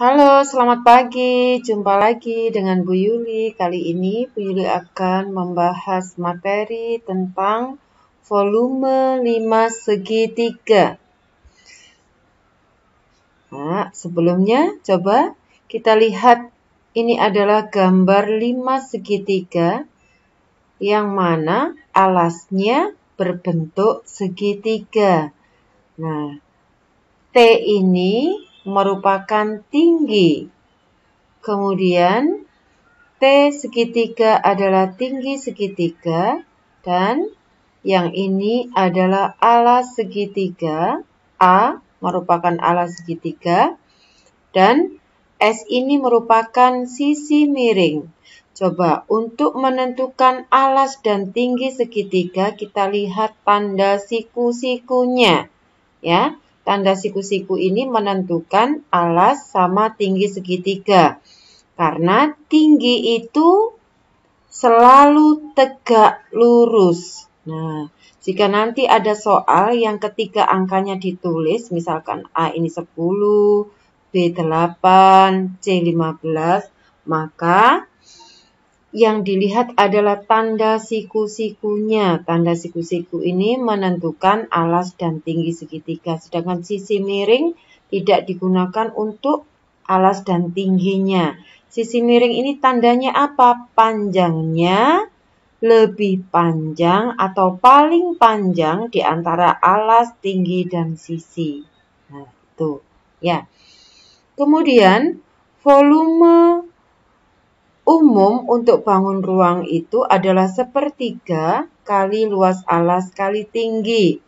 Halo, selamat pagi. Jumpa lagi dengan Bu Yuli. Kali ini Bu Yuli akan membahas materi tentang volume 5 segitiga. Nah, sebelumnya coba kita lihat ini adalah gambar 5 segitiga yang mana alasnya berbentuk segitiga. Nah, T ini merupakan tinggi. Kemudian T segitiga adalah tinggi segitiga dan yang ini adalah alas segitiga. A merupakan alas segitiga dan S ini merupakan sisi miring. Coba untuk menentukan alas dan tinggi segitiga kita lihat tanda siku-sikunya. Ya, tanda siku-siku ini menentukan alas sama tinggi segitiga. Karena tinggi itu selalu tegak lurus. Nah, jika nanti ada soal yang ketiga angkanya ditulis, misalkan A ini 10, B 8, C 15, maka yang dilihat adalah tanda siku-sikunya. Tanda siku-siku ini menentukan alas dan tinggi segitiga. Sedangkan sisi miring tidak digunakan untuk alas dan tingginya. Sisi miring ini tandanya apa? Panjangnya lebih panjang atau paling panjang di antara alas, tinggi, dan sisi. Nah, itu ya. Kemudian volume umum untuk bangun ruang itu adalah sepertiga kali luas alas kali tinggi.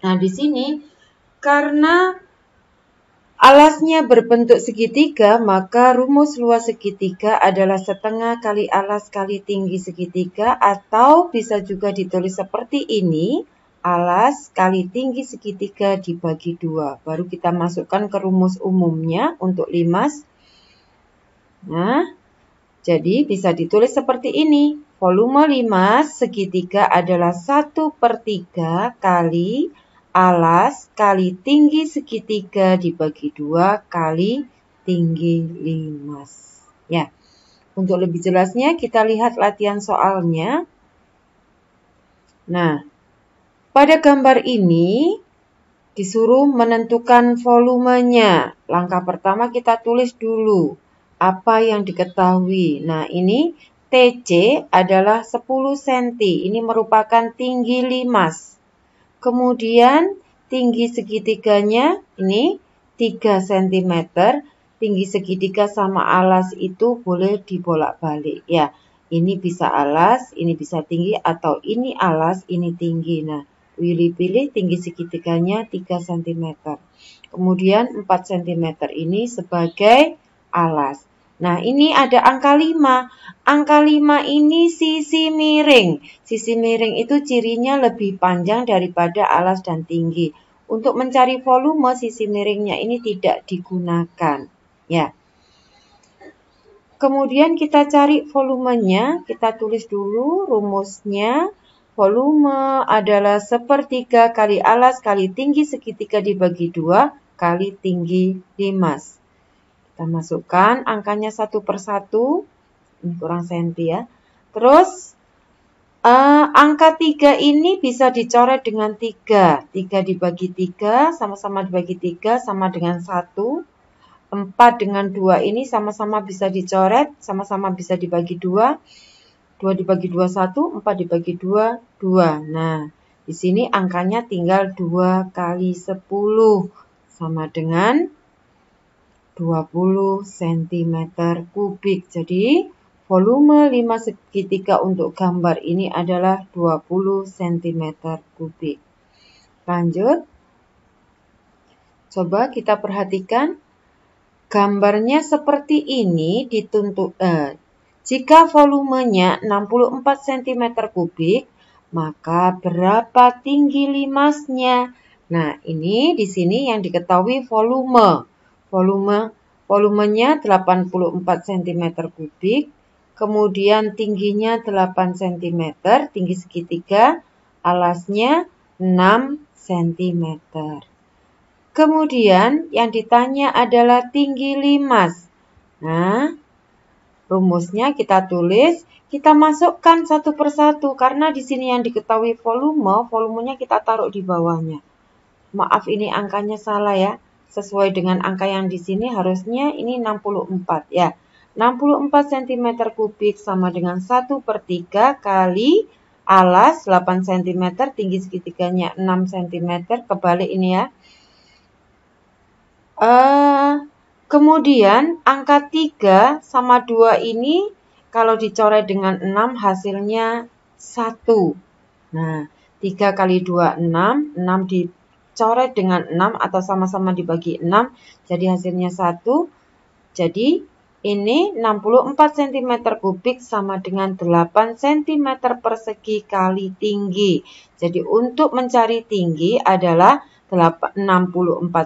Nah, di sini karena alasnya berbentuk segitiga, maka rumus luas segitiga adalah setengah kali alas kali tinggi segitiga, atau bisa juga ditulis seperti ini, alas kali tinggi segitiga dibagi 2. Baru kita masukkan ke rumus umumnya untuk limas. Nah, jadi bisa ditulis seperti ini. Volume limas segitiga adalah 1/3 kali alas kali tinggi segitiga dibagi 2 kali tinggi limas. Ya, untuk lebih jelasnya kita lihat latihan soalnya. Nah, pada gambar ini disuruh menentukan volumenya. Langkah pertama kita tulis dulu apa yang diketahui. Nah, ini TC adalah 10 cm. Ini merupakan tinggi limas. Kemudian tinggi segitiganya ini 3 cm. Tinggi segitiga sama alas itu boleh dibolak-balik ya. Ini bisa alas, ini bisa tinggi, atau ini alas, ini tinggi. Nah, Willy pilih tinggi segitiganya 3 cm. Kemudian 4 cm ini sebagai alas. Nah, ini ada angka 5. Angka 5 ini sisi miring. Sisi miring itu cirinya lebih panjang daripada alas dan tinggi. Untuk mencari volume, sisi miringnya ini tidak digunakan. Ya. Kemudian kita cari volumenya. Kita tulis dulu rumusnya. Volume adalah sepertiga kali alas kali tinggi segitiga dibagi 2 kali tinggi limas. Kita masukkan angkanya 1/1. Ini kurang senti ya. Terus angka 3 ini bisa dicoret dengan 3. 3 dibagi 3, sama-sama dibagi 3, sama dengan 1. 4 dengan 2 ini sama-sama bisa dicoret, sama-sama bisa dibagi 2. 2 dibagi 2, 1. 4 dibagi 2, 2. Nah, di sini angkanya tinggal 2 kali 10, sama dengan 20 cm kubik. Jadi, volume 5 segitiga untuk gambar ini adalah 20 cm kubik. Lanjut. Coba kita perhatikan. Gambarnya seperti ini jika volumenya 64 cm kubik, maka berapa tinggi limasnya? Nah, ini di sini yang diketahui volume. Volumenya 84 cm kubik, kemudian tingginya 8 cm, tinggi segitiga, alasnya 6 cm. Kemudian yang ditanya adalah tinggi limas. Nah, rumusnya kita tulis, kita masukkan satu persatu karena di sini yang diketahui volumenya kita taruh di bawahnya. Maaf ini angkanya salah ya. Sesuai dengan angka yang di sini harusnya ini 64 ya. 64 cm kubik sama dengan 1/3 kali alas 8 cm, tinggi segitiganya 6 cm, kebalik ini ya. Kemudian angka 3 sama 2 ini kalau dicoret dengan 6 hasilnya 1. Nah, 3 kali 2 6, 6 dicoret dengan 6 atau sama-sama dibagi 6, jadi hasilnya 1. Jadi ini 64 cm kubik sama dengan 8 cm persegi kali tinggi. Jadi untuk mencari tinggi adalah 64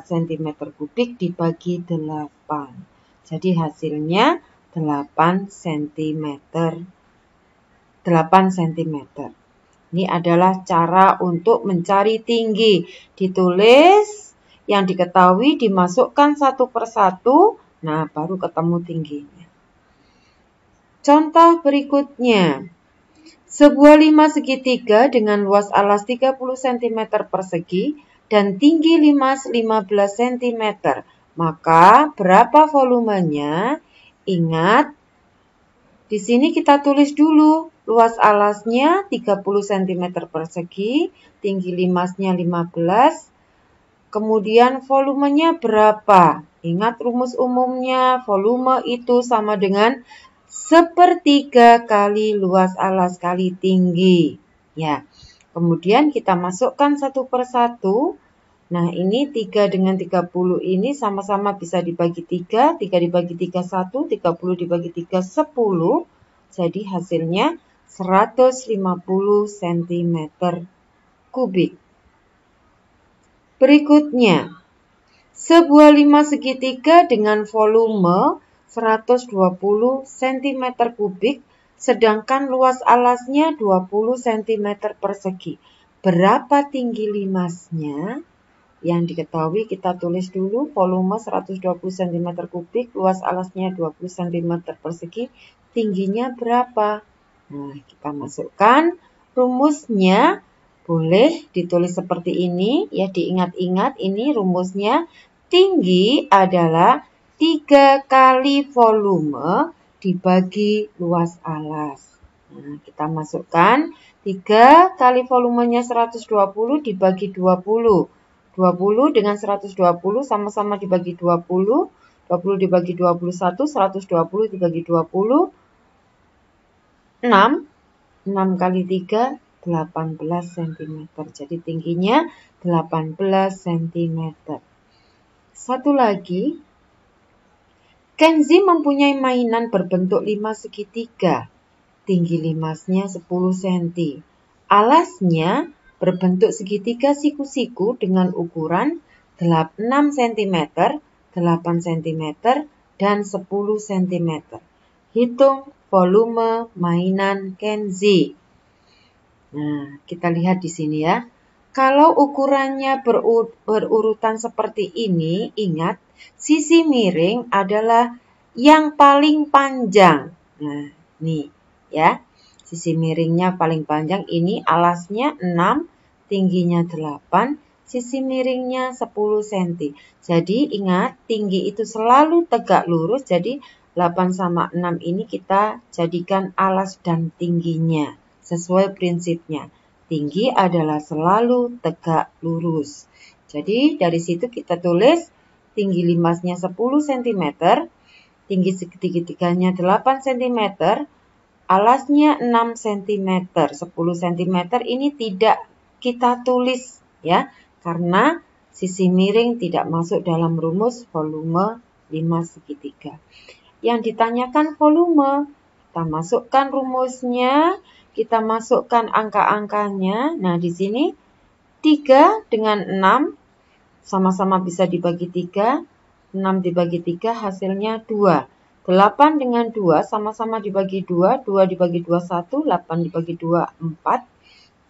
cm kubik dibagi 8. Jadi hasilnya 8 cm. 8 cm. Ini adalah cara untuk mencari tinggi. Ditulis, yang diketahui dimasukkan satu persatu. Nah, baru ketemu tingginya. Contoh berikutnya. Sebuah limas segitiga dengan luas alas 30 cm persegi dan tinggi limas 15 cm. Maka berapa volumenya? Ingat, di sini kita tulis dulu. Luas alasnya 30 cm persegi, tinggi limasnya 15. Kemudian volumenya berapa? Ingat rumus umumnya, volume itu sama dengan 1/3 kali luas alas kali tinggi. Ya. Kemudian kita masukkan satu persatu. Nah, ini 3 dengan 30 ini sama-sama bisa dibagi 3. 3 dibagi 3 1, 30 dibagi 3 10. Jadi hasilnya 150 cm kubik. Berikutnya, sebuah limas segitiga dengan volume 120 cm kubik, sedangkan luas alasnya 20 cm persegi. Berapa tinggi limasnya? Yang diketahui kita tulis dulu, volume 120 cm kubik, luas alasnya 20 cm persegi, tingginya berapa? Nah, kita masukkan rumusnya. Boleh ditulis seperti ini, ya diingat-ingat ini rumusnya. Tinggi adalah 3 kali volume dibagi luas alas. Nah, kita masukkan 3 kali volumenya 120 dibagi 20. 20 dengan 120 sama-sama dibagi 20. 20 dibagi 21, 120 dibagi 20. 6 kali 3, 18 cm. Jadi tingginya 18 cm. Satu lagi. Kenzi mempunyai mainan berbentuk limas segitiga. Tinggi limasnya 10 cm. Alasnya berbentuk segitiga siku-siku dengan ukuran 6 cm, 8 cm, dan 10 cm. Hitung volume mainan Kenzi. Nah, kita lihat di sini ya. Kalau ukurannya berurutan seperti ini, ingat, sisi miring adalah yang paling panjang. Nah, nih ya. Sisi miringnya paling panjang, ini alasnya 6, tingginya 8, sisi miringnya 10 cm. Jadi ingat, tinggi itu selalu tegak lurus, jadi 8 sama 6 ini kita jadikan alas dan tingginya. Sesuai prinsipnya, tinggi adalah selalu tegak lurus. Jadi dari situ kita tulis tinggi limasnya 10 cm, tinggi segitiganya 8 cm, alasnya 6 cm. 10 cm ini tidak kita tulis ya, karena sisi miring tidak masuk dalam rumus volume limas segitiga. Yang ditanyakan volume, kita masukkan rumusnya, kita masukkan angka-angkanya. Nah, di sini 3 dengan 6 sama-sama bisa dibagi 3. 6 dibagi 3 hasilnya 2. 8 dengan 2 sama-sama dibagi 2. 2 dibagi 2 1, 8 dibagi 2 4.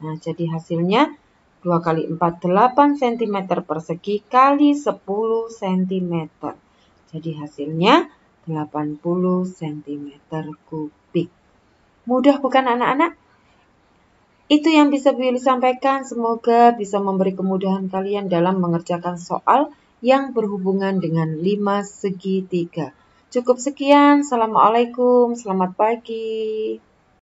Nah, jadi hasilnya 2 kali 4, 8 cm persegi kali 10 cm. Jadi hasilnya 80 cm kubik. Mudah bukan anak-anak? Itu yang bisa Willy sampaikan. Semoga bisa memberi kemudahan kalian dalam mengerjakan soal yang berhubungan dengan 5 segitiga. Cukup sekian. Assalamualaikum. Selamat pagi.